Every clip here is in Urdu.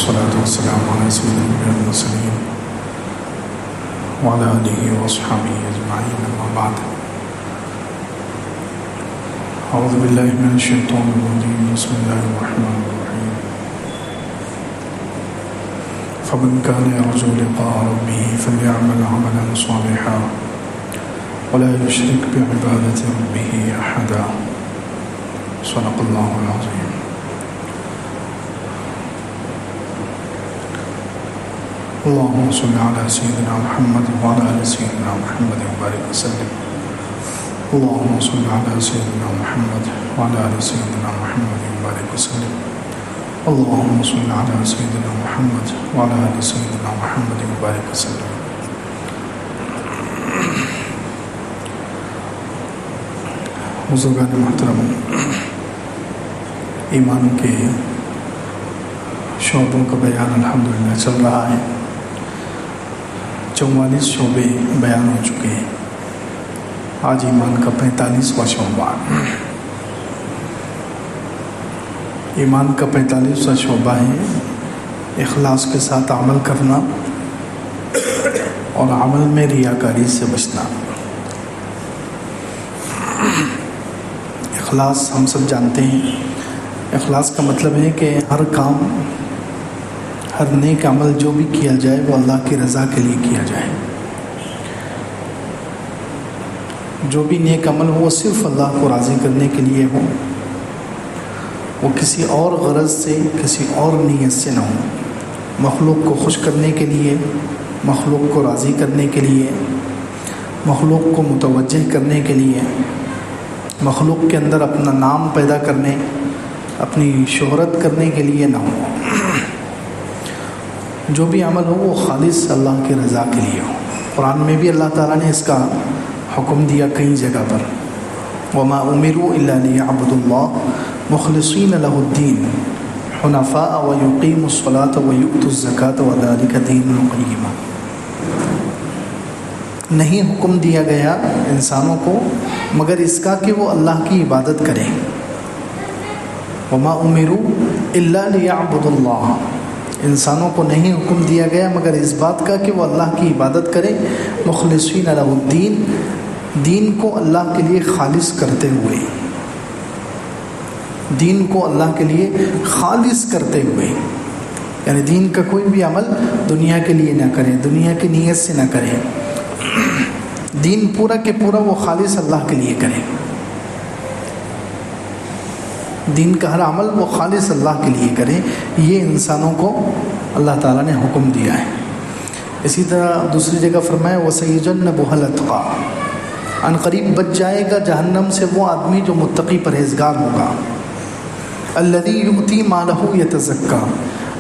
والصلاة والسلام على سيد الأنبياء والمرسلين وعلى آله وأصحابه أجمعين، أما بعد. أعوذ بالله من الشيطان الرجيم، بسم الله الرحمن الرحيم. فمن كان يرجو لقاء ربه فليعمل عملا صالحا ولا يشرك بعبادة ربه أحدا. صدق الله العظيم. اللهم صل على سيدنا محمد وعلى آل سيدنا محمد وبارك وسلم. اللهم صل على سيدنا محمد وعلى آل سيدنا محمد وبارك وسلم. اللهم صل على سيدنا محمد وعلى آل سيدنا محمد وبارك وسلم. بزرگان محترم، ایمان کے شعبوں کا بیان الحمدللہ چل رہا ہے. 44 شعبے بیان ہو چکے ہیں. آج ایمان کا 45واں شعبہ. ایمان کا 45واں شعبہ ہے اخلاص کے ساتھ عمل کرنا اور عمل میں ریاکاری سے بچنا. اخلاص ہم سب جانتے ہیں. اخلاص کا مطلب ہے کہ ہر کام، ہر نیک عمل جو بھی کیا جائے وہ اللہ کی رضا کے لیے کیا جائے. جو بھی نیک عمل ہو وہ صرف اللہ کو راضی کرنے کے لیے ہو، وہ کسی اور غرض سے، کسی اور نیت سے نہ ہو. مخلوق کو خوش کرنے کے لیے، مخلوق کو راضی کرنے کے لیے، مخلوق کو متوجہ کرنے کے لیے، مخلوق کے اندر اپنا نام پیدا کرنے، اپنی شہرت کرنے کے لیے نہ ہو. جو بھی عمل ہو وہ خالص اللہ کی رضا کے لیے ہو. قرآن میں بھی اللہ تعالیٰ نے اس کا حکم دیا کئی جگہ پر. وَمَا أُمِرُوا إِلَّا لِيَعْبُدُوا اللَّهَ مُخْلِصِينَ لَهُ الدِّينَ حُنَفَاءَ وَيُقِيمُوا الصَّلَاةَ وَيُؤْتُوا الزَّكَاةَ وَذَلِكَ دِينُ الْقَيِّمَةُ. نہیں حکم دیا گیا انسانوں کو مگر اس کا کہ وہ اللہ کی عبادت کریں. وَمَا أُمِرُوا إِلَّا لِيَعْبُدُوا اللَّهَ. انسانوں کو نہیں حکم دیا گیا مگر اس بات کا کہ وہ اللہ کی عبادت کریں. مخلصین لہ الدین، دین کو اللہ کے لیے خالص کرتے ہوئے، دین کو اللہ کے لیے خالص کرتے ہوئے، یعنی دین کا کوئی بھی عمل دنیا کے لیے نہ کریں، دنیا کی نیت سے نہ کریں. دین پورا کے پورا وہ خالص اللہ کے لیے کریں. دین کا ہر عمل وہ خالص اللہ کے لیے کریں. یہ انسانوں کو اللہ تعالیٰ نے حکم دیا ہے. اسی طرح دوسری جگہ فرمایا وَسَيُجَنَّبُهَا الْأَتْقَى. ان قریب بچ جائے گا جہنم سے وہ آدمی جو متقی پرہیزگار ہوگا. الَّذِي يُؤْتِي مَالَهُ يَتَزَكَّى.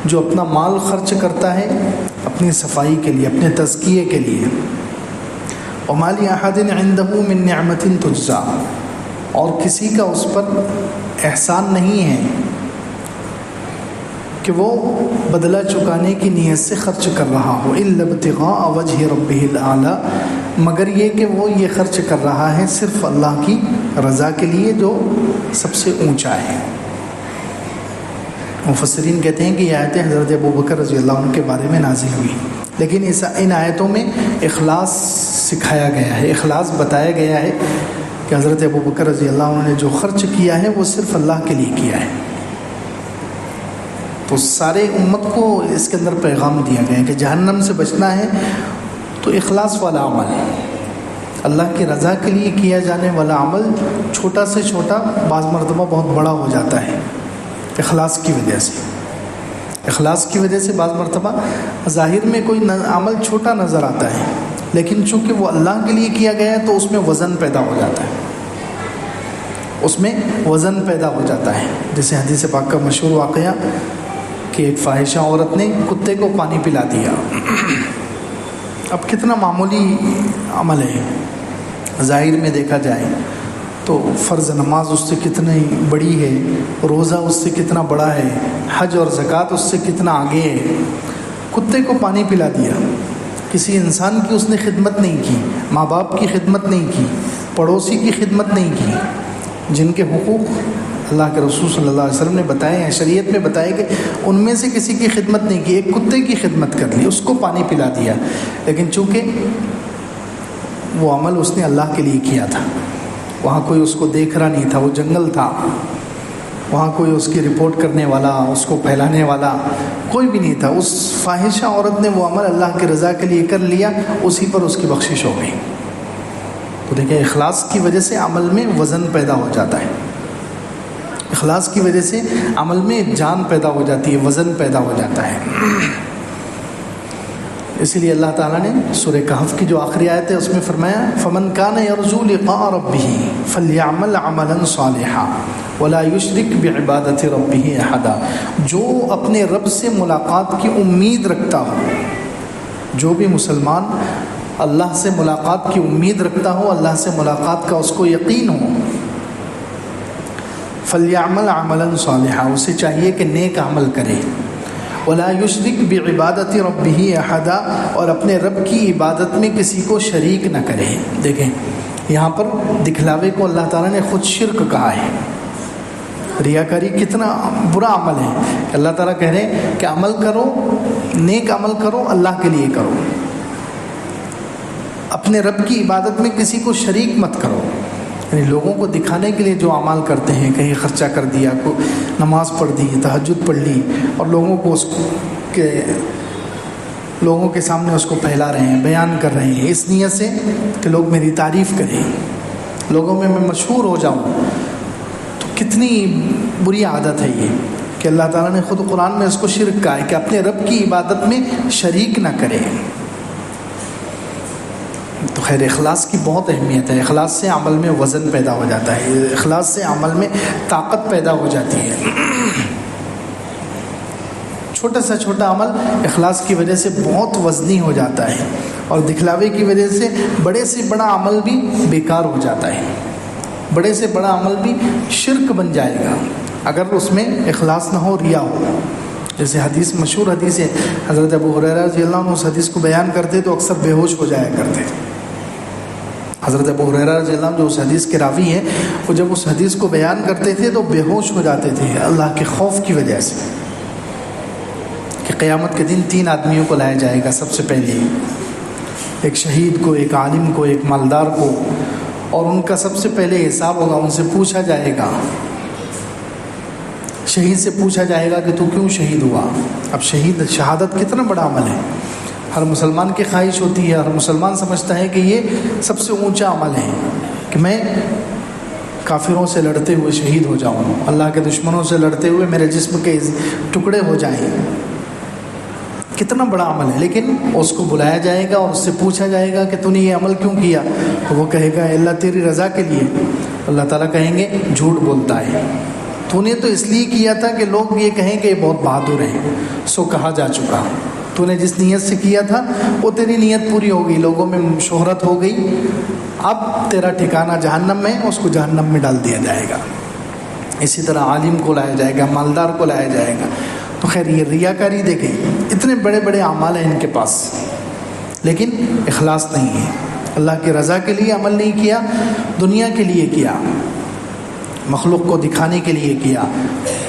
جو اپنا مال خرچ کرتا ہے اپنی صفائی کے لیے، اپنے تزکیے کے لیے. وَمَا لِأَحَدٍ عِندَهُ مِن نِعْمَةٍ تُجْزَى. اور کسی کا اس پر احسان نہیں ہے کہ وہ بدلہ چکانے کی نیت سے خرچ کر رہا ہو. إِلَّا ابْتِغَاءَ وَجْهِ رَبِّهِ الْأَعْلَى. مگر یہ کہ وہ یہ خرچ کر رہا ہے صرف اللہ کی رضا کے لیے جو سب سے اونچا ہے. مفسرین کہتے ہیں کہ یہ آیتیں حضرت ابوبکر رضی اللہ عنہ کے بارے میں نازل ہوئی، لیکن ان آیتوں میں اخلاص سکھایا گیا ہے، اخلاص بتایا گیا ہے کہ حضرت ابوبکر رضی اللہ عنہ نے جو خرچ کیا ہے وہ صرف اللہ کے لیے کیا ہے. تو سارے امت کو اس کے اندر پیغام دیا گیا ہے کہ جہنم سے بچنا ہے تو اخلاص والا عمل، اللہ کی رضا کے لیے کیا جانے والا عمل چھوٹا سے چھوٹا بعض مرتبہ بہت بڑا ہو جاتا ہے اخلاص کی وجہ سے. اخلاص کی وجہ سے بعض مرتبہ ظاہر میں کوئی عمل چھوٹا نظر آتا ہے، لیکن چونکہ وہ اللہ کے لیے کیا گیا ہے تو اس میں وزن پیدا ہو جاتا ہے، اس میں وزن پیدا ہو جاتا ہے. جیسے حدیث پاک کا مشہور واقعہ کہ ایک فاحشہ عورت نے کتے کو پانی پلا دیا. اب کتنا معمولی عمل ہے ظاہر میں دیکھا جائے تو، فرض نماز اس سے کتنی بڑی ہے، روزہ اس سے کتنا بڑا ہے، حج اور زکوٰۃ اس سے کتنا آگے ہے. کتے کو پانی پلا دیا. کسی انسان کی اس نے خدمت نہیں کی، ماں باپ کی خدمت نہیں کی، پڑوسی کی خدمت نہیں کی، جن کے حقوق اللہ کے رسول صلی اللہ علیہ وسلم نے بتائے ہیں، شریعت میں بتایا کہ ان میں سے کسی کی خدمت نہیں کی، ایک کتے کی خدمت کر لی، اس کو پانی پلا دیا، لیکن چونکہ وہ عمل اس نے اللہ کے لیے کیا تھا، وہاں کوئی اس کو دیکھ رہا نہیں تھا، وہ جنگل تھا، وہاں کوئی اس کی رپورٹ کرنے والا، اس کو پھیلانے والا کوئی بھی نہیں تھا، اس فاحشہ عورت نے وہ عمل اللہ کی رضا کے لیے کر لیا، اسی پر اس کی بخشش ہو گئی۔ تو دیکھیں اخلاص کی وجہ سے عمل میں وزن پیدا ہو جاتا ہے، اخلاص کی وجہ سے عمل میں جان پیدا ہو جاتی ہے، وزن پیدا ہو جاتا ہے۔ اسی لیے اللہ تعالیٰ نے سورہ کہف کی جو آخری آیت ہے اس میں فرمایا فَمَنْ كَانَ يَرْجُو لِقَاءَ رَبِّهِ فَلْيَعْمَلْ عَمَلًا صَالِحًا وَلَا يُشْرِكْ بِعِبَادَةِ رَبِّهِ أَحَدًا، جو اپنے رب سے ملاقات کی امید رکھتا ہو، جو بھی مسلمان اللہ سے ملاقات کی امید رکھتا ہو، اللہ سے ملاقات کا اس کو یقین ہو، فَلْيَعْمَلْ عَمَلًا صَالِحًا، اسے چاہیے کہ نیک عمل کرے، وَلَا يُشْرِكْ بِعِبَادَةِ رَبِّهِ أَحَدًا، اور اپنے رب کی عبادت میں کسی کو شریک نہ کرے۔ دیکھیں یہاں پر دکھلاوے کو اللہ تعالیٰ نے خود شرک کہا ہے۔ ریاکاری کتنا برا عمل ہے کہ اللہ تعالیٰ کہہ رہے ہیں کہ عمل کرو، نیک عمل کرو، اللہ کے لیے کرو، اپنے رب کی عبادت میں کسی کو شریک مت کرو۔ یعنی لوگوں کو دکھانے کے لیے جو اعمال کرتے ہیں، کہیں خرچہ کر دیا، کو نماز پڑھ دی، تہجد پڑھ لی، اور لوگوں کو اس کے لوگوں کے سامنے اس کو پھیلا رہے ہیں، بیان کر رہے ہیں اس نیت سے کہ لوگ میری تعریف کریں، لوگوں میں مشہور ہو جاؤں، تو کتنی بری عادت ہے یہ کہ اللہ تعالیٰ نے خود قرآن میں اس کو شرک کہا ہے کہ اپنے رب کی عبادت میں شریک نہ کرے۔ تو خیر اخلاص کی بہت اہمیت ہے، اخلاص سے عمل میں وزن پیدا ہو جاتا ہے، اخلاص سے عمل میں طاقت پیدا ہو جاتی ہے۔ چھوٹا سا چھوٹا عمل اخلاص کی وجہ سے بہت وزنی ہو جاتا ہے، اور دکھلاوے کی وجہ سے بڑے سے بڑا عمل بھی بیکار ہو جاتا ہے، بڑے سے بڑا عمل بھی شرک بن جائے گا اگر اس میں اخلاص نہ ہو، ریا ہو۔ جیسے حدیث مشہور حدیث ہے، حضرت ابو ہریرہ رضی اللہ عنہ اس حدیث کو بیان کرتے تو اکثر بے ہوش ہو جایا کرتے۔ حضرت ابو ہریرہ رضی اللہ عنہ جو اس حدیث کے راوی ہیں، وہ جب اس حدیث کو بیان کرتے تھے تو بے ہوش ہو جاتے تھے اللہ کے خوف کی وجہ سے کہ قیامت کے دن 3 آدمیوں کو لایا جائے گا، سب سے پہلے ایک شہید کو، ایک عالم کو، ایک مالدار کو، اور ان کا سب سے پہلے حساب ہوگا، ان سے پوچھا جائے گا، شہید سے پوچھا جائے گا کہ تو کیوں شہید ہوا۔ اب شہادت کتنا بڑا عمل ہے، ہر مسلمان کی خواہش ہوتی ہے، ہر مسلمان سمجھتا ہے کہ یہ سب سے اونچا عمل ہے کہ میں کافروں سے لڑتے ہوئے شہید ہو جاؤں، اللہ کے دشمنوں سے لڑتے ہوئے میرے جسم کے ٹکڑے ہو جائیں، کتنا بڑا عمل ہے۔ لیکن اس کو بلایا جائے گا اور اس سے پوچھا جائے گا کہ تو نے یہ عمل کیوں کیا، تو وہ کہے گا اللہ تیری رضا کے لیے۔ اللہ تعالیٰ کہیں گے جھوٹ بولتا ہے، تو نے تو اس لیے کیا تھا کہ لوگ یہ کہیں کہ یہ بہت بہادر ہیں، سو کہا جا چکا۔ تو نے جس نیت سے کیا تھا وہ تیری نیت پوری ہو گئی، لوگوں میں شہرت ہو گئی، اب تیرا ٹھکانہ جہنم میں، اس کو جہنم میں ڈال دیا جائے گا۔ اسی طرح عالم کو لایا جائے گا، مالدار کو لایا جائے گا۔ تو خیر یہ ریاکاری دیکھیں، اتنے بڑے بڑے اعمال ہیں ان کے پاس، لیکن اخلاص نہیں ہے، اللہ کی رضا کے لیے عمل نہیں کیا، دنیا کے لیے کیا، مخلوق کو دکھانے کے لیے کیا،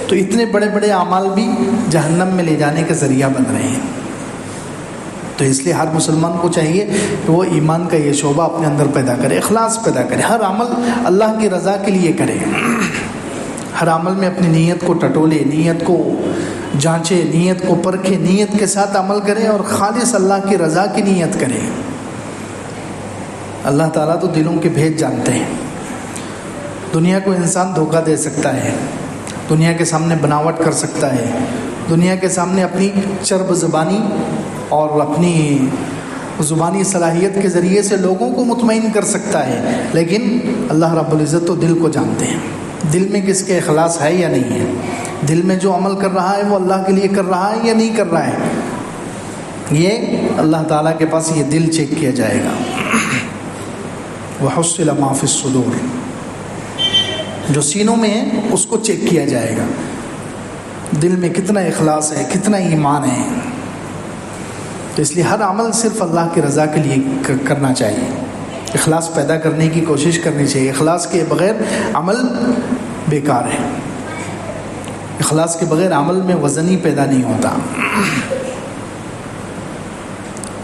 تو اتنے بڑے بڑے اعمال بھی جہنم میں لے جانے کا ذریعہ بن رہے ہیں۔ تو اس لیے ہر مسلمان کو چاہیے کہ وہ ایمان کا یہ شعبہ اپنے اندر پیدا کرے، اخلاص پیدا کرے، ہر عمل اللہ کی رضا کے لیے کرے، ہر عمل میں اپنی نیت کو ٹٹولے، نیت کو جانچے، نیت کو پرکھے، نیت کے ساتھ عمل کرے اور خالص اللہ کی رضا کی نیت کرے۔ اللہ تعالیٰ تو دلوں کے بھید جانتے ہیں۔ دنیا کو انسان دھوکہ دے سکتا ہے، دنیا کے سامنے بناوٹ کر سکتا ہے، دنیا کے سامنے اپنی چرب زبانی اور اپنی زبانی صلاحیت کے ذریعے سے لوگوں کو مطمئن کر سکتا ہے، لیکن اللہ رب العزت تو دل کو جانتے ہیں، دل میں کس کے اخلاص ہے یا نہیں ہے، دل میں جو عمل کر رہا ہے وہ اللہ کے لیے کر رہا ہے یا نہیں کر رہا ہے، یہ اللہ تعالیٰ کے پاس یہ دل چیک کیا جائے گا۔ وَحُصِّلَ مَا فِي الصُّدُورِ، جو سینوں میں ہے اس کو چیک کیا جائے گا، دل میں کتنا اخلاص ہے، کتنا ایمان ہے۔ تو اس لیے ہر عمل صرف اللہ کی رضا کے لیے کرنا چاہیے، اخلاص پیدا کرنے کی کوشش کرنی چاہیے، اخلاص کے بغیر عمل بیکار ہے۔ اخلاص کے بغیر عمل میں وزن ہی پیدا نہیں ہوتا۔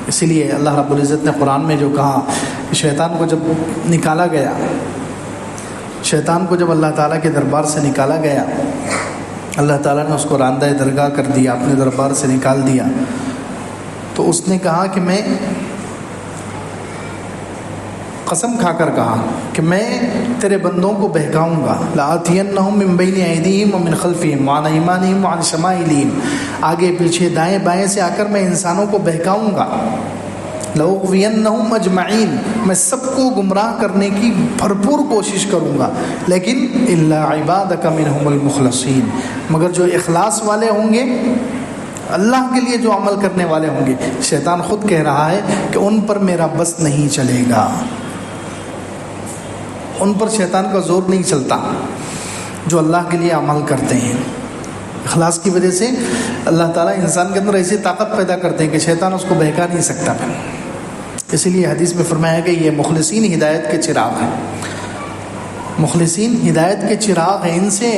اسی لیے اللہ رب العزت نے قرآن میں جو کہا کہ شیطان کو جب نکالا گیا، شیطان کو جب اللہ تعالیٰ کے دربار سے نکالا گیا، اللہ تعالیٰ نے اس کو راندہ درگاہ کر دیا، اپنے دربار سے نکال دیا، تو اس نے کہا کہ میں قسم کھا کر کہا کہ میں تیرے بندوں کو بہکاؤں گا، لآتینہم من بین ایدیہم ومن خلفہم وعن ایمانہم وعن شمائلہم، آگے پیچھے دائیں بائیں سے آ کر میں انسانوں کو بہکاؤں گا، لأغوینہم اجمعین، میں سب کو گمراہ کرنے کی بھرپور کوشش کروں گا، لیکن الا عبادک منہم المخلصین، مگر جو اخلاص والے ہوں گے، اللہ کے لیے جو عمل کرنے والے ہوں گے، شیطان خود کہہ رہا ہے کہ ان پر میرا بس نہیں چلے گا، ان پر شیطان کا زور نہیں چلتا، جو اللہ کے لیے عمل کرتے ہیں۔ اخلاص کی وجہ سے اللہ تعالیٰ انسان کے اندر ایسی طاقت پیدا کرتے ہیں کہ شیطان اس کو بہکا نہیں سکتا۔ اسی لیے حدیث میں فرمایا کہ یہ مخلصین ہدایت کے چراغ ہیں، مخلصین ہدایت کے چراغ ہیں، ان سے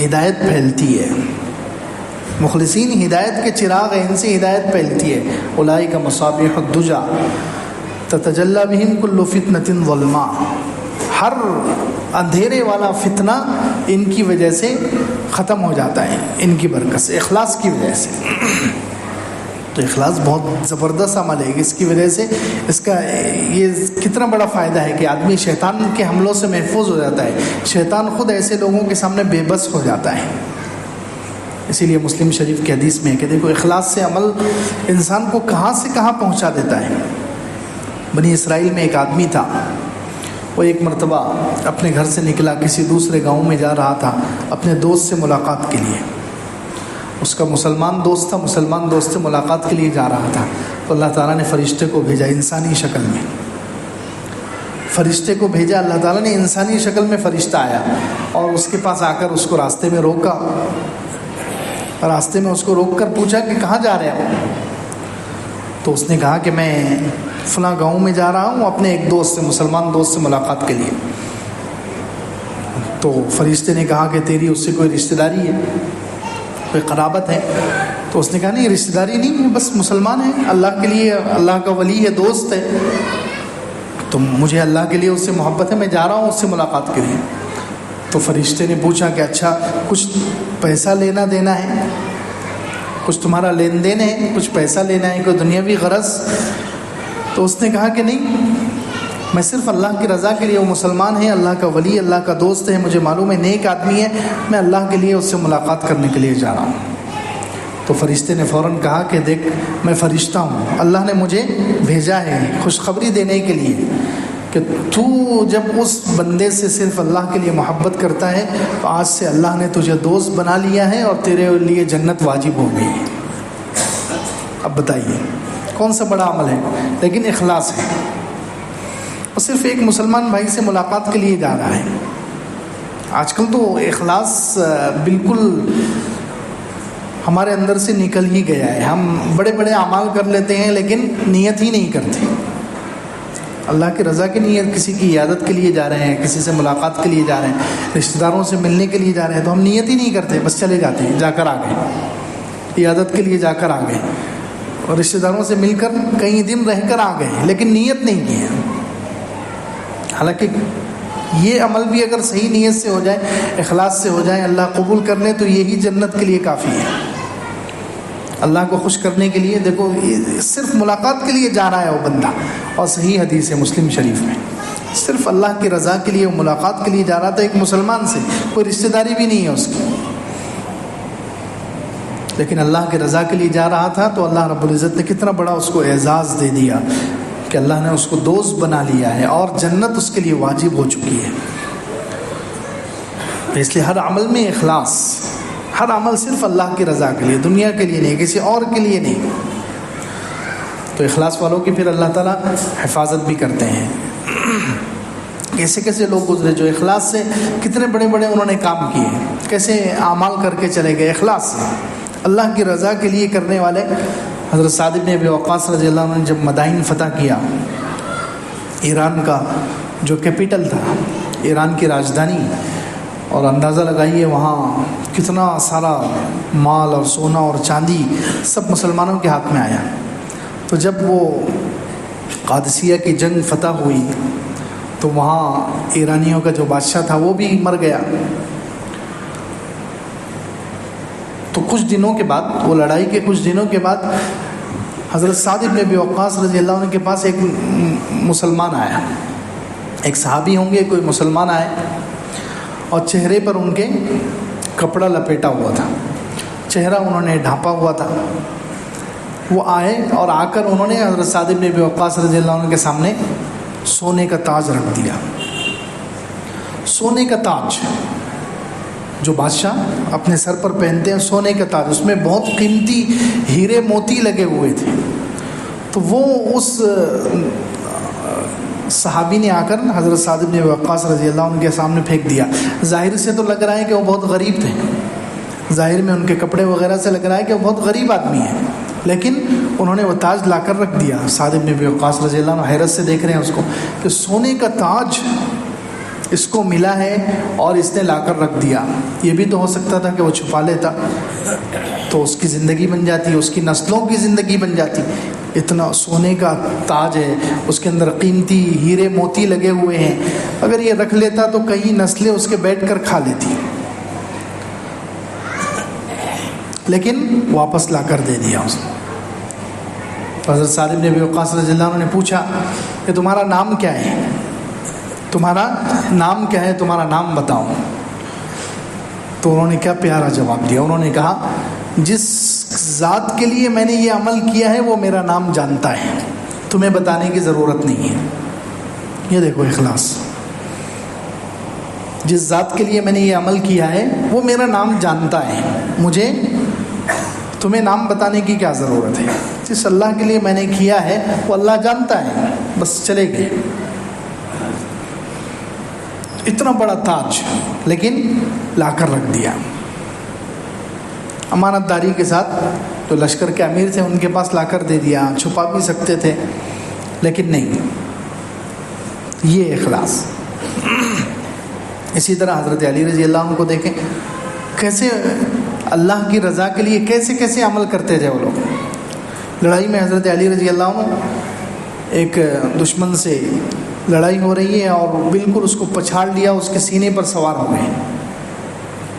ہدایت پھیلتی ہے، مخلصین ہدایت کے چراغ ہیں، ان سے ہدایت پھیلتی ہے۔ اولئک مصابیح الدجی تتجلی بہم کل فتنۃ ظلماء، ہر اندھیرے والا فتنہ ان کی وجہ سے ختم ہو جاتا ہے، ان کی برکت سے، اخلاص کی وجہ سے۔ تو اخلاص بہت زبردست عمل ہے، اس کی وجہ سے اس کا یہ کتنا بڑا فائدہ ہے کہ آدمی شیطان کے حملوں سے محفوظ ہو جاتا ہے، شیطان خود ایسے لوگوں کے سامنے بے بس ہو جاتا ہے۔ اسی لیے مسلم شریف کی حدیث میں ہے کہ دیکھو اخلاص سے عمل انسان کو کہاں سے کہاں پہنچا دیتا ہے۔ بنی اسرائیل میں ایک آدمی تھا، وہ ایک مرتبہ اپنے گھر سے نکلا، کسی دوسرے گاؤں میں جا رہا تھا اپنے دوست سے ملاقات کے لیے، اس کا مسلمان دوست تھا، مسلمان دوست سے ملاقات کے لیے جا رہا تھا، تو اللہ تعالیٰ نے فرشتے کو بھیجا انسانی شکل میں، فرشتے کو بھیجا اللہ تعالیٰ نے انسانی شکل میں، فرشتہ آیا اور اس کے پاس آ کر اس کو راستے میں روکا، راستے میں اس کو روک کر پوچھا کہ کہاں جا رہے ہو؟ تو اس نے کہا کہ میں فلاں گاؤں میں جا رہا ہوں اپنے ایک دوست سے، مسلمان دوست سے ملاقات کے لیے۔ تو فرشتے نے کہا کہ تیری اس سے کوئی رشتہ داری ہے، کوئی قرابت ہے؟ تو اس نے کہا نہیں، رشتہ داری نہیں، بس مسلمان ہے، اللہ کے لیے، اللہ کا ولی ہے، دوست ہے، تو مجھے اللہ کے لیے اس سے محبت ہے، میں جا رہا ہوں اس سے ملاقات کے لیے۔ تو فرشتے نے پوچھا کہ اچھا کچھ پیسہ لینا دینا ہے، کچھ تمہارا لین دین ہے، کچھ پیسہ لینا ہے، کوئی دنیاوی غرض؟ تو اس نے کہا کہ نہیں، میں صرف اللہ کی رضا کے لیے، وہ مسلمان ہے، اللہ کا ولی، اللہ کا دوست ہے، مجھے معلوم ہے نیک آدمی ہے، میں اللہ کے لیے اس سے ملاقات کرنے کے لیے جا رہا ہوں۔ تو فرشتے نے فوراً کہا کہ دیکھ میں فرشتہ ہوں، اللہ نے مجھے بھیجا ہے خوشخبری دینے کے لیے کہ تو جب اس بندے سے صرف اللہ کے لیے محبت کرتا ہے تو آج سے اللہ نے تجھے دوست بنا لیا ہے اور تیرے لیے جنت واجب ہو گئی ہے۔ اب بتائیے کون سا بڑا عمل ہے، لیکن اخلاص ہے، اور صرف ایک مسلمان بھائی سے ملاقات کے لیے جا رہا ہے۔ آج کل تو اخلاص بالکل ہمارے اندر سے نکل ہی گیا ہے، ہم بڑے بڑے اعمال کر لیتے ہیں لیکن نیت ہی نہیں کرتے، اللہ کی رضا کی نیت، کسی کی عیادت کے لیے جا رہے ہیں، کسی سے ملاقات کے لیے جا رہے ہیں، رشتہ داروں سے ملنے کے لیے جا رہے ہیں، تو ہم نیت ہی نہیں کرتے، بس چلے جاتے ہیں، جا کر آ گئے، عیادت کے لیے جا کر آ گئے، اور رشتہ داروں سے مل کر کئی دن رہ کر آ گئے، لیکن نیت نہیں کی ہے۔ حالانکہ یہ عمل بھی اگر صحیح نیت سے ہو جائے، اخلاص سے ہو جائے، اللہ قبول کر لے تو یہی جنت کے لیے کافی ہے۔ اللہ کو خوش کرنے کے لیے، دیکھو صرف ملاقات کے لیے جا رہا ہے وہ بندہ، اور صحیح حدیث ہے مسلم شریف میں، صرف اللہ کی رضا کے لیے وہ ملاقات کے لیے جا رہا تھا ایک مسلمان سے، کوئی رشتہ داری بھی نہیں ہے اس کی، لیکن اللہ کی رضا کے لیے جا رہا تھا، تو اللہ رب العزت نے کتنا بڑا اس کو اعزاز دے دیا کہ اللہ نے اس کو دوست بنا لیا ہے اور جنت اس کے لیے واجب ہو چکی ہے۔ اس لیے ہر عمل میں اخلاص، ہر عمل صرف اللہ کی رضا کے لیے، دنیا کے لیے نہیں، کسی اور کے لیے نہیں۔ تو اخلاص والوں کی پھر اللہ تعالیٰ حفاظت بھی کرتے ہیں۔ کیسے کیسے لوگ گزرے جو اخلاص سے کتنے بڑے بڑے انہوں نے کام کیے، کیسے اعمال کر کے چلے گئے اخلاص سے، اللہ کی رضا کے لیے کرنے والے۔ حضرت سعد بن ابی وقاص رضی اللہ عنہ نے جب مدائن فتح کیا، ایران کا جو کیپٹل تھا، ایران کی راجدھانی، اور اندازہ لگائیے وہاں کتنا سارا مال اور سونا اور چاندی سب مسلمانوں کے ہاتھ میں آیا۔ تو جب وہ قادسیہ کی جنگ فتح ہوئی تو وہاں ایرانیوں کا جو بادشاہ تھا وہ بھی مر گیا۔ تو کچھ دنوں کے بعد، وہ لڑائی کے کچھ دنوں کے بعد، حضرت سعد بن ابی وقاص رضی اللہ عنہ کے پاس ایک مسلمان آیا، ایک صحابی ہوں گے، کوئی مسلمان آئے اور چہرے پر ان کے کپڑا لپیٹا ہوا تھا، چہرہ انہوں نے ڈھانپا ہوا تھا۔ وہ آئے اور آ کر انہوں نے حضرت سعد بن ابی وقاص رضی اللہ عنہ کے سامنے سونے کا تاج رکھ دیا۔ سونے کا تاج جو بادشاہ اپنے سر پر پہنتے ہیں، سونے کا تاج، اس میں بہت قیمتی ہیرے موتی لگے ہوئے تھے۔ تو وہ اس صحابی نے آ کر حضرت سعد بن وقاص رضی اللہ عنہ کے سامنے پھینک دیا۔ ظاہر سے تو لگ رہا ہے کہ وہ بہت غریب تھے، ظاہر میں ان کے کپڑے وغیرہ سے لگ رہا ہے کہ وہ بہت غریب آدمی ہیں، لیکن انہوں نے وہ تاج لا کر رکھ دیا۔ سعد بن ابی وقاص رضی اللہ عنہ حیرت سے دیکھ رہے ہیں اس کو کہ سونے کا تاج اس کو ملا ہے اور اس نے لا کر رکھ دیا۔ یہ بھی تو ہو سکتا تھا کہ وہ چھپا لیتا تو اس کی زندگی بن جاتی، اس کی نسلوں کی زندگی بن جاتی۔ اتنا سونے کا تاج ہے، اس کے اندر قیمتی ہیرے موتی لگے ہوئے ہیں، اگر یہ رکھ لیتا تو کئی نسلیں اس کے بیٹھ کر کھا لیتی، لیکن واپس لا کر دے دیا اس نے۔ حضرت سعد بن ابی وقاص رضی اللہ عنہ نے پوچھا کہ تمہارا نام کیا ہے؟ تمہارا نام کیا ہے؟ تمہارا نام بتاؤ۔ تو انہوں نے کیا پیارا جواب دیا، انہوں نے کہا جس ذات کے لیے میں نے یہ عمل کیا ہے وہ میرا نام جانتا ہے، تمہیں بتانے کی ضرورت نہیں ہے۔ یہ دیکھو اخلاص، جس ذات کے لیے میں نے یہ عمل کیا ہے وہ میرا نام جانتا ہے، مجھے تمہیں نام بتانے کی کیا ضرورت ہے؟ جس اللہ کے لیے میں نے کیا ہے وہ اللہ جانتا ہے، بس چلے گئے۔ اتنا بڑا تاج لیکن لا کر رکھ دیا، امانت داری کے ساتھ۔ جو لشکر کے امیر تھے ان کے پاس لا کر دے دیا، چھپا بھی سکتے تھے لیکن نہیں، یہ اخلاص۔ اسی طرح حضرت علی رضی اللہ عنہ کو دیکھیں، کیسے اللہ کی رضا کے لیے کیسے کیسے عمل کرتے تھے وہ لوگ۔ لڑائی میں حضرت علی رضی اللہ عنہ، ایک دشمن سے لڑائی ہو رہی ہے اور بالکل اس کو پچھاڑ لیا، اس کے سینے پر سوار ہو گئے،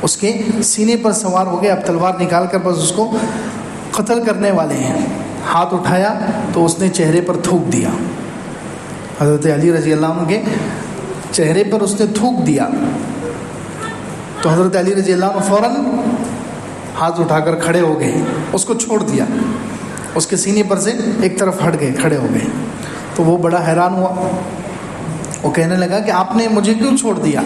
اس کے سینے پر سوار ہو گئے، اب تلوار نکال کر بس اس کو قتل کرنے والے ہیں۔ ہاتھ اٹھایا تو اس نے چہرے پر تھوک دیا، حضرت علی رضی اللہ عنہ کے چہرے پر اس نے تھوک دیا۔ تو حضرت علی رضی اللہ عنہ فوراً ہاتھ اٹھا کر کھڑے ہو گئے، اس کو چھوڑ دیا، اس کے سینے پر سے ایک طرف ہٹ گئے، کھڑے ہو گئے۔ تو وہ بڑا حیران ہوا، وہ کہنے لگا کہ آپ نے مجھے کیوں چھوڑ دیا؟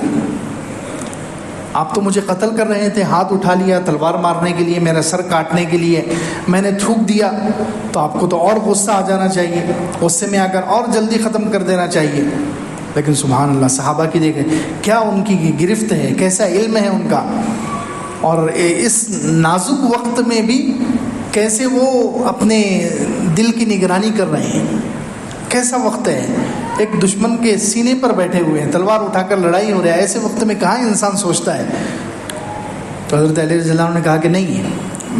آپ تو مجھے قتل کر رہے تھے، ہاتھ اٹھا لیا تلوار مارنے کے لیے، میرا سر کاٹنے کے لیے، میں نے تھوک دیا تو آپ کو تو اور غصہ آ جانا چاہیے، غصے میں آ کر اور جلدی ختم کر دینا چاہیے۔ لیکن سبحان اللہ، صحابہ کی دیکھیں کیا ان کی گرفت ہے، کیسا علم ہے ان کا، اور اس نازک وقت میں بھی کیسے وہ اپنے دل کی نگرانی کر رہے ہیں۔ کیسا وقت ہے، ایک دشمن کے سینے پر بیٹھے ہوئے ہیں، تلوار اٹھا کر لڑائی ہو رہی ہے، ایسے وقت میں کہاں انسان سوچتا ہے۔ تو حضرت علی رضی اللہ عنہ نے کہا کہ نہیں،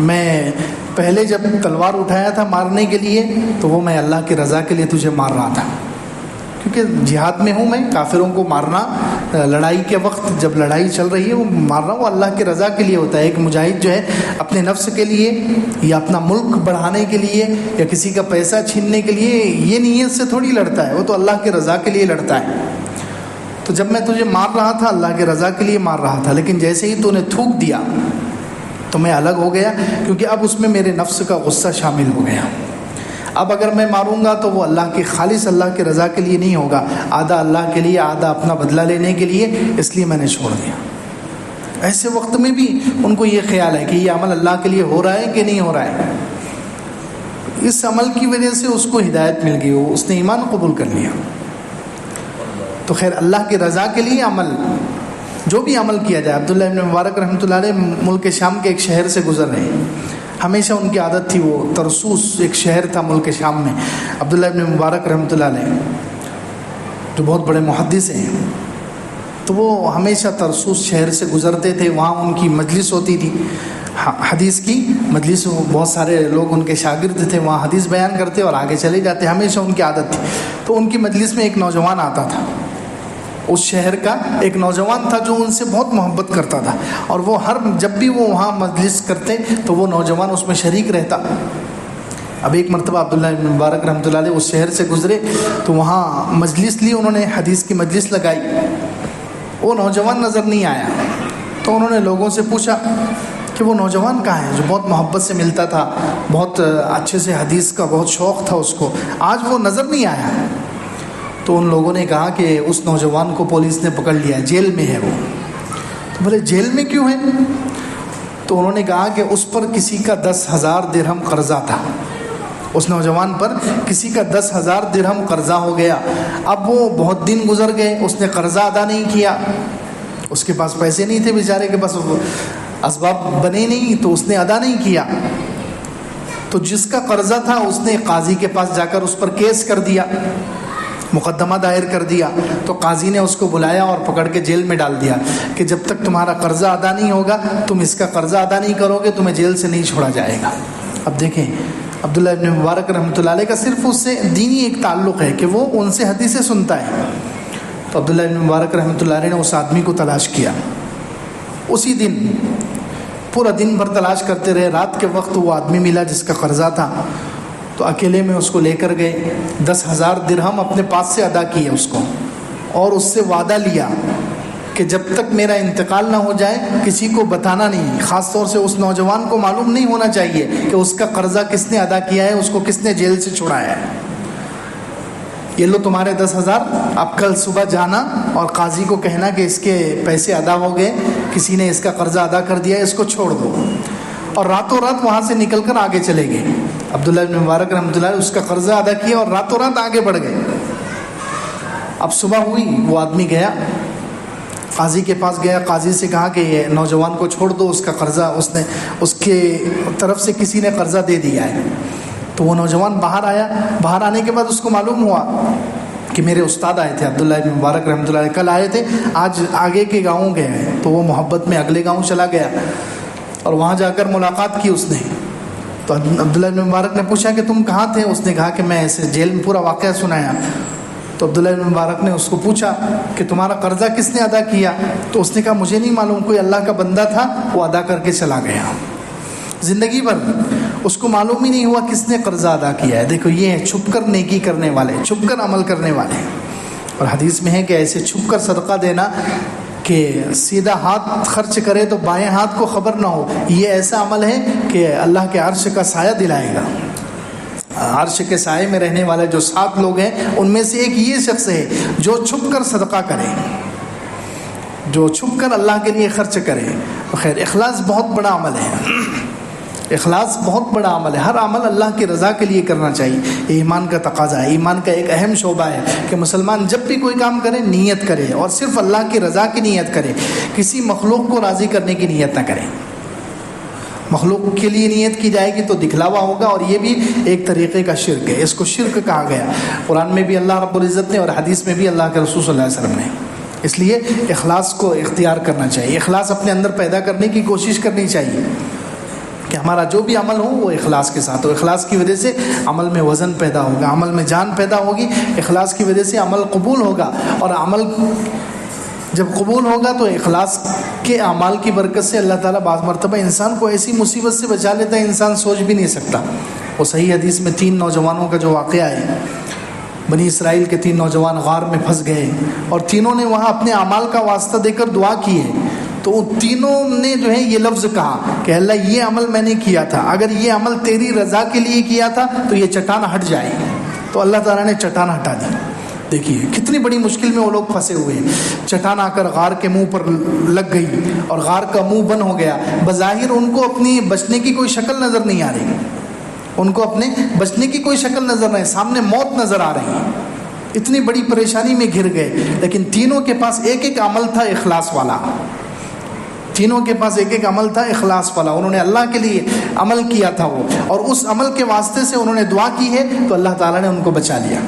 میں پہلے جب تلوار اٹھایا تھا مارنے کے لیے تو وہ میں اللہ کی رضا کے لیے تجھے مار رہا تھا، کیونکہ جہاد میں ہوں میں، کافروں کو مارنا لڑائی کے وقت جب لڑائی چل رہی ہے وہ مار رہا ہوں، وہ اللہ کی رضا کے لیے ہوتا ہے۔ ایک مجاہد جو ہے اپنے نفس کے لیے یا اپنا ملک بڑھانے کے لیے یا کسی کا پیسہ چھیننے کے لیے یہ نیت سے تھوڑی لڑتا ہے، وہ تو اللہ کی رضا کے لیے لڑتا ہے۔ تو جب میں تجھے مار رہا تھا اللہ کی رضا کے لیے مار رہا تھا، لیکن جیسے ہی تو نے تھوک دیا تو میں الگ ہو گیا، کیونکہ اب اس میں میرے نفس کا غصہ شامل ہو گیا۔ اب اگر میں ماروں گا تو وہ اللہ کی خالص اللہ کی رضا کے لیے نہیں ہوگا، آدھا اللہ کے لیے آدھا اپنا بدلہ لینے کے لیے، اس لیے میں نے چھوڑ دیا۔ ایسے وقت میں بھی ان کو یہ خیال ہے کہ یہ عمل اللہ کے لیے ہو رہا ہے کہ نہیں ہو رہا ہے۔ اس عمل کی وجہ سے اس کو ہدایت مل گئی، اس نے ایمان قبول کر لیا۔ تو خیر، اللہ کی رضا کے لیے عمل، جو بھی عمل کیا جائے۔ عبداللہ ابن مبارک رحمۃ اللہ علیہ ملک شام کے ایک شہر سے گزر رہے ہیں، ہمیشہ ان کی عادت تھی، وہ ترسوس ایک شہر تھا ملک شام میں، عبداللہ ابن مبارک رحمۃ اللہ علیہ جو بہت بڑے محدث ہیں، تو وہ ہمیشہ ترسوس شہر سے گزرتے تھے، وہاں ان کی مجلس ہوتی تھی، حدیث کی مجلس، بہت سارے لوگ ان کے شاگرد تھے، وہاں حدیث بیان کرتے اور آگے چلے جاتے، ہمیشہ ان کی عادت تھی۔ تو ان کی مجلس میں ایک نوجوان آتا تھا، اس شہر کا ایک نوجوان تھا جو ان سے بہت محبت کرتا تھا، اور وہ جب بھی وہ وہاں مجلس کرتے تو وہ نوجوان اس میں شریک رہتا۔ اب ایک مرتبہ عبداللہ بن مبارک رحمۃ اللہ علیہ اس شہر سے گزرے تو وہاں مجلس لی، انہوں نے حدیث کی مجلس لگائی، وہ نوجوان نظر نہیں آیا، تو انہوں نے لوگوں سے پوچھا کہ وہ نوجوان کہاں ہے جو بہت محبت سے ملتا تھا، بہت اچھے سے حدیث کا بہت شوق تھا اس کو، آج وہ نظر نہیں آیا۔ تو ان لوگوں نے کہا کہ اس نوجوان کو پولیس نے پکڑ لیا، جیل میں ہے وہ۔ تو بولے جیل میں کیوں ہے؟ تو انہوں نے کہا کہ اس پر کسی کا 10,000 درہم قرضہ تھا، اس نوجوان پر کسی کا 10,000 درہم قرضہ ہو گیا۔ اب وہ بہت دن گزر گئے، اس نے قرضہ ادا نہیں کیا، اس کے پاس پیسے نہیں تھے بیچارے کے پاس، اسباب بنے نہیں تو اس نے ادا نہیں کیا۔ تو جس کا قرضہ تھا اس نے قاضی کے پاس جا کر اس پر کیس کر دیا، مقدمہ دائر کر دیا۔ تو قاضی نے اس کو بلایا اور پکڑ کے جیل میں ڈال دیا کہ جب تک تمہارا قرضہ ادا نہیں ہوگا، تم اس کا قرضہ ادا نہیں کرو گے، تمہیں جیل سے نہیں چھوڑا جائے گا۔ اب دیکھیں عبداللہ ابن مبارک رحمۃ اللہ علیہ کا صرف اس سے دینی ایک تعلق ہے کہ وہ ان سے حدیثیں سنتا ہے۔ تو عبداللہ ابن مبارک رحمۃ اللہ علیہ نے اس آدمی کو تلاش کیا، اسی دن پورا دن بھر تلاش کرتے رہے، رات کے وقت وہ آدمی ملا جس کا قرضہ تھا، تو اکیلے میں اس کو لے کر گئے، 10,000 درہم اپنے پاس سے ادا کیے اس کو، اور اس سے وعدہ لیا کہ جب تک میرا انتقال نہ ہو جائے کسی کو بتانا نہیں، خاص طور سے اس نوجوان کو معلوم نہیں ہونا چاہیے کہ اس کا قرضہ کس نے ادا کیا ہے، اس کو کس نے جیل سے چھڑایا ہے۔ یہ لو تمہارے 10,000، اب کل صبح جانا اور قاضی کو کہنا کہ اس کے پیسے ادا ہو گئے، کسی نے اس کا قرضہ ادا کر دیا، اس کو چھوڑ دو۔ اور راتوں رات وہاں سے نکل کر آگے چلے گئے۔ عبداللہ بن مبارک رحمۃ اللہ علیہ اس کا قرضہ ادا کیا اور راتوں رات آگے بڑھ گئے۔ اب صبح ہوئی، وہ آدمی گیا قاضی کے پاس گیا، قاضی سے کہا کہ یہ نوجوان کو چھوڑ دو، اس کا قرضہ اس کے طرف سے کسی نے قرضہ دے دیا ہے۔ تو وہ نوجوان باہر آیا، باہر آنے کے بعد اس کو معلوم ہوا کہ میرے استاد آئے تھے عبداللہ بن مبارک رحمۃ اللہ علیہ، کل آئے تھے، آج آگے کے گاؤں گئے ہیں۔ تو وہ محبت میں اگلے گاؤں چلا گیا اور وہاں جا کر ملاقات کی اس نے۔ تو عبداللہ بن مبارک نے پوچھا کہ تم کہاں تھے؟ اس نے کہا کہ میں ایسے جیل میں، پورا واقعہ سنایا۔ تو عبداللہ بن مبارک نے اس کو پوچھا کہ تمہارا قرضہ کس نے ادا کیا؟ تو اس نے کہا مجھے نہیں معلوم، کوئی اللہ کا بندہ تھا، وہ ادا کر کے چلا گیا۔ زندگی بھر اس کو معلوم ہی نہیں ہوا کس نے قرضہ ادا کیا ہے۔ دیکھو یہ ہے چھپ کر نیکی کرنے والے، چھپ کر عمل کرنے والے۔ اور حدیث میں ہے کہ ایسے چھپ کر صدقہ دینا کہ سیدھا ہاتھ خرچ کرے تو بائیں ہاتھ کو خبر نہ ہو، یہ ایسا عمل ہے کہ اللہ کے عرش کا سایہ دلائے گا۔ عرش کے سائے میں رہنے والے جو 7 لوگ ہیں ان میں سے ایک یہ شخص ہے جو چھپ کر صدقہ کرے، جو چھپ کر اللہ کے لیے خرچ کرے۔ خیر اخلاص بہت بڑا عمل ہے، اخلاص بہت بڑا عمل ہے، ہر عمل اللہ کی رضا کے لیے کرنا چاہیے، یہ ایمان کا تقاضا ہے، ایمان کا ایک اہم شعبہ ہے کہ مسلمان جب بھی کوئی کام کرے نیت کرے اور صرف اللہ کی رضا کی نیت کرے، کسی مخلوق کو راضی کرنے کی نیت نہ کرے۔ مخلوق کے لیے نیت کی جائے گی تو دکھلاوا ہوگا، اور یہ بھی ایک طریقے کا شرک ہے، اس کو شرک کہا گیا قرآن میں بھی اللہ رب العزت نے اور حدیث میں بھی اللہ کے رسول صلی اللہ علیہ وسلم نے۔ اس لیے اخلاص کو اختیار کرنا چاہیے، اخلاص اپنے اندر پیدا کرنے کی کوشش کرنی چاہیے کہ ہمارا جو بھی عمل ہو وہ اخلاص کے ساتھ ہو۔ اخلاص کی وجہ سے عمل میں وزن پیدا ہوگا، عمل میں جان پیدا ہوگی، اخلاص کی وجہ سے عمل قبول ہوگا، اور عمل جب قبول ہوگا تو اخلاص کے اعمال کی برکت سے اللہ تعالیٰ بعض مرتبہ انسان کو ایسی مصیبت سے بچا لیتا ہے انسان سوچ بھی نہیں سکتا۔ وہ صحیح حدیث میں 3 نوجوانوں کا جو واقعہ ہے، بنی اسرائیل کے 3 نوجوان غار میں پھنس گئے اور تینوں نے وہاں اپنے اعمال کا واسطہ دے کر دعا کی ہے، تو ان تینوں نے جو ہے یہ لفظ کہا کہ اللہ یہ عمل میں نے کیا تھا، اگر یہ عمل تیری رضا کے لیے کیا تھا تو یہ چٹان ہٹ جائے، تو اللہ تعالیٰ نے چٹان ہٹا دی۔ دیکھیے کتنی بڑی مشکل میں وہ لوگ پھنسے ہوئے ہیں، چٹان آ کر غار کے منہ پر لگ گئی اور غار کا منہ بند ہو گیا۔ بظاہر ان کو اپنی بچنے کی کوئی شکل نظر نہیں آ رہی، ان کو اپنے بچنے کی کوئی شکل نظر نہیں، سامنے موت نظر آ رہی ہے، اتنی بڑی پریشانی میں گھر گئے۔ لیکن تینوں کے پاس ایک ایک عمل تھا اخلاص والا، تینوں کے پاس ایک ایک عمل تھا اخلاص والا، انہوں نے اللہ کے لیے عمل کیا تھا وہ، اور اس عمل کے واسطے سے انہوں نے دعا کی ہے تو اللہ تعالیٰ نے ان کو بچا لیا۔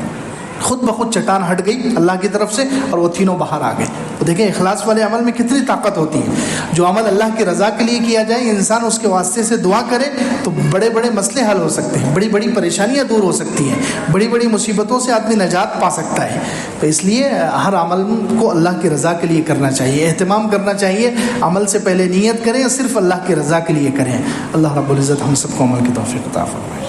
خود بخود چٹان ہٹ گئی اللہ کی طرف سے اور وہ تینوں باہر آ گئے. تو دیکھیں اخلاص والے عمل میں کتنی طاقت ہوتی ہے. جو عمل اللہ کی رضا کے لیے کیا جائے, انسان اس کے واسطے سے دعا کرے تو بڑے بڑے مسئلے حل ہو سکتے ہیں, بڑی بڑی پریشانیاں دور ہو سکتی ہیں, بڑی بڑی مصیبتوں سے آدمی نجات پا سکتا ہے. تو اس لیے ہر عمل کو اللہ کی رضا کے لیے کرنا چاہیے, اہتمام کرنا چاہیے. عمل سے پہلے نیت کریں, صرف اللہ کی رضا کے لیے کریں. اللہ رب العزت ہم سب کو عمل کی توفیق عطا فرمائے.